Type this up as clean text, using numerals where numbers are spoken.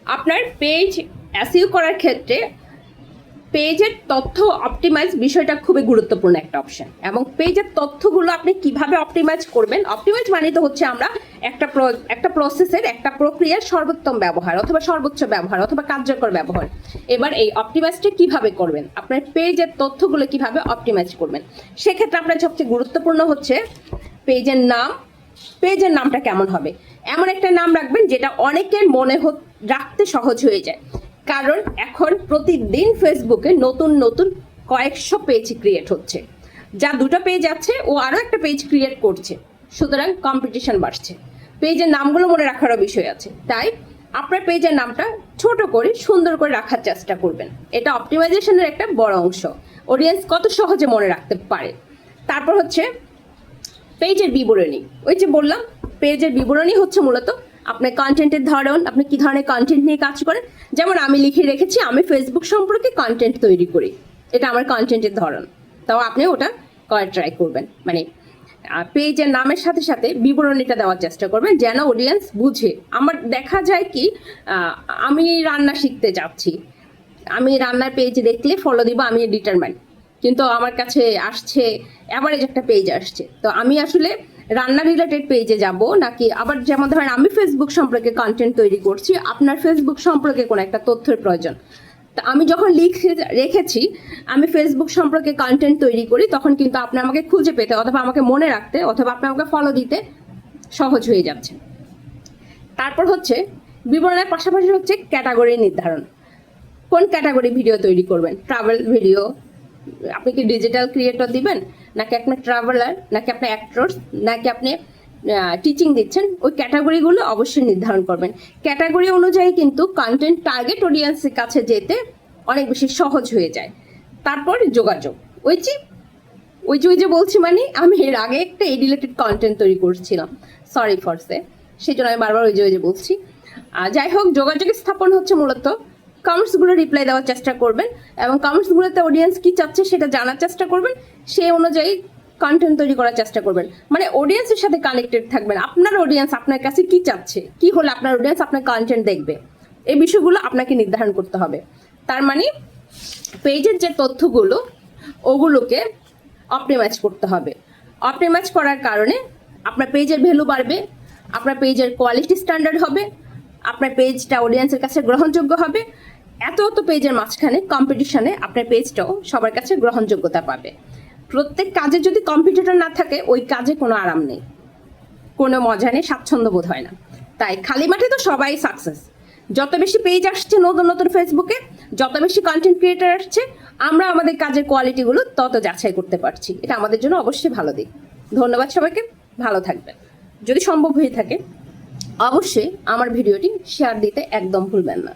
আপনার page SEO করার ক্ষেত্রে পেজের তথ্য অপটিমাইজ বিষয়টা খুবই গুরুত্বপূর্ণ একটা অপশন। এবং পেজের তথ্যগুলো আপনি কিভাবে অপটিমাইজ করবেন, অপটিমাইজ মানে তো হচ্ছে আমরা একটা প্রসেসের একটা প্রক্রিয়ার সর্বোত্তম ব্যবহার অথবা সর্বোচ্চ ব্যবহার অথবা কার্যকর ব্যবহার। এবার এই অপটিমাইজটা কিভাবে করবেন, আপনার পেজের তথ্যগুলো কিভাবে অপটিমাইজ করবেন, সেক্ষেত্রে আপনার সবচেয়ে গুরুত্বপূর্ণ হচ্ছে পেজের নাম। পেজের নামটা কেমন হবে, এমন একটা নাম রাখবেন যেটা অনেকের মনে রাখতে সহজ হয়ে যায়। কারণ এখন প্রতিদিন ফেসবুকে নতুন নতুন কয়েকশো পেজ ক্রিয়েট হচ্ছে, যা দুটো পেজ আছে ও আরও একটা পেজ ক্রিয়েট করছে, সুতরাং কম্পিটিশন বাড়ছে। পেজের নামগুলো মনে রাখারও বিষয় আছে, তাই আপনার পেজের নামটা ছোট করে সুন্দর করে রাখার চেষ্টা করবেন। এটা অপটিমাইজেশনের একটা বড় অংশ, অডিয়েন্স কত সহজে মনে রাখতে পারে। তারপর হচ্ছে পেজের বিবরণী। ওই যে বললাম, পেজের বিবরণী হচ্ছে মূলত আপনার কন্টেন্টের ধরন, আপনি কি ধরনের কন্টেন্ট নিয়ে কাজ করেন। যেমন আমি লিখে রেখেছি আমি ফেসবুক সম্পর্কে কন্টেন্ট তৈরি করি, এটা আমার কন্টেন্টের ধরন। তাও আপনি ওটা করার ট্রাই করবেন, মানে পেজের নামের সাথে সাথে বিবরণীটা দেওয়ার চেষ্টা করবেন যেন অডিয়েন্স বুঝে। আমার দেখা যায় কি, আমি রান্না শিখতে যাচ্ছি, আমি রান্নার পেজ দেখলে ফলো দিব, আমি ডিটারমাইন্ড, কিন্তু আমার কাছে আসছে অ্যাভারেজ একটা পেজ আসছে, তো আমি আসলে রান্না রিলেটেড পেজে যাব নাকি, আবার যেমন ধরেন আমি ফেসবুক সম্পর্কে কন্টেন্ট তৈরি করছি, আপনার ফেসবুক সম্পর্কে কোনো একটা তথ্যের প্রয়োজন। তা আমি যখন লিখে রেখেছি আমি ফেসবুক সম্পর্কে কন্টেন্ট তৈরি করি, তখন কিন্তু আপনি আমাকে খুঁজে পেতে অথবা আমাকে মনে রাখতে অথবা আপনি আমাকে ফলো দিতে সহজ হয়ে যাচ্ছে। তারপর হচ্ছে বিবরণের পাশাপাশি হচ্ছে ক্যাটাগরি নির্ধারণ। কোন ক্যাটাগরি ভিডিও তৈরি করবেন, ট্রাভেল ভিডিও, আপনি কি ডিজিটাল ক্রিয়েটর দিবেন, নাকি আপনার ট্রাভেলার, নাকি আপনি অ্যাক্টরস, নাকি আপনি টিচিং দিচ্ছেন, ওই ক্যাটাগরিগুলো অবশ্যই নির্ধারণ করবেন। ক্যাটাগরি অনুযায়ী কিন্তু কন্টেন্ট টার্গেট অডিয়েন্সের কাছে যেতে অনেক বেশি সহজ হয়ে যায়। তারপর যোগাযোগ, ওই যে বলছি, মানে আমি এর আগে একটা এই রিলেটেড কন্টেন্ট তৈরি করছিলাম, সরি ফর সেই জন্য আমি বারবার ওই যে বলছি। যাই হোক, যোগাযোগ স্থাপন হচ্ছে মূলত কমেন্টসগুলো রিপ্লাই দেওয়ার চেষ্টা করবেন এবং কমেন্টসগুলোতে অডিয়েন্স কি চাচ্ছে সেটা জানার চেষ্টা করবেন, সেই অনুযায়ী কন্টেন্ট তৈরি করার চেষ্টা করবেন। মানে অডিয়েন্সের সাথে কানেক্টেড থাকবেন, আপনার অডিয়েন্স আপনার কাছে কি চাচ্ছে, কি হলে আপনার অডিয়েন্স আপনার কন্টেন্ট দেখবে, এই বিষয়গুলো আপনাকে নির্ধারণ করতে হবে। তার মানে পেজের যে তথ্যগুলো ওগুলোকে অপটিমাইজ করতে হবে। অপটিমাইজ করার কারণে আপনার পেজের ভ্যালু বাড়বে, আপনার পেজের কোয়ালিটি স্ট্যান্ডার্ড হবে, আপনার পেজটা অডিয়েন্সের কাছে গ্রহণযোগ্য হবে। এত পেজের মাঝখানে কম্পিটিশনে আপনার পেজটাও সবার কাছে গ্রহণযোগ্যতা পাবে। প্রত্যেক কাজে যদি কম্পিটিটর না থাকে ওই কাজে কোনো আরাম নেই, কোনো মজা নেই, স্বাচ্ছন্দ্য বোধ হয় না। তাই খালি মাঠে তো সবাই সাকসেস। যত বেশি পেজ আসছে নতুন নতুন ফেসবুকে, যত বেশি কন্টেন্ট ক্রিয়েটার আসছে, আমরা আমাদের কাজের কোয়ালিটিগুলো তত যাচাই করতে পারছি, এটা আমাদের জন্য অবশ্যই ভালো দিক। ধন্যবাদ সবাইকে, ভালো থাকবেন। যদি সম্ভব হয়ে থাকে অবশ্যই আমার ভিডিওটি শেয়ার দিতে একদম ভুলবেন না।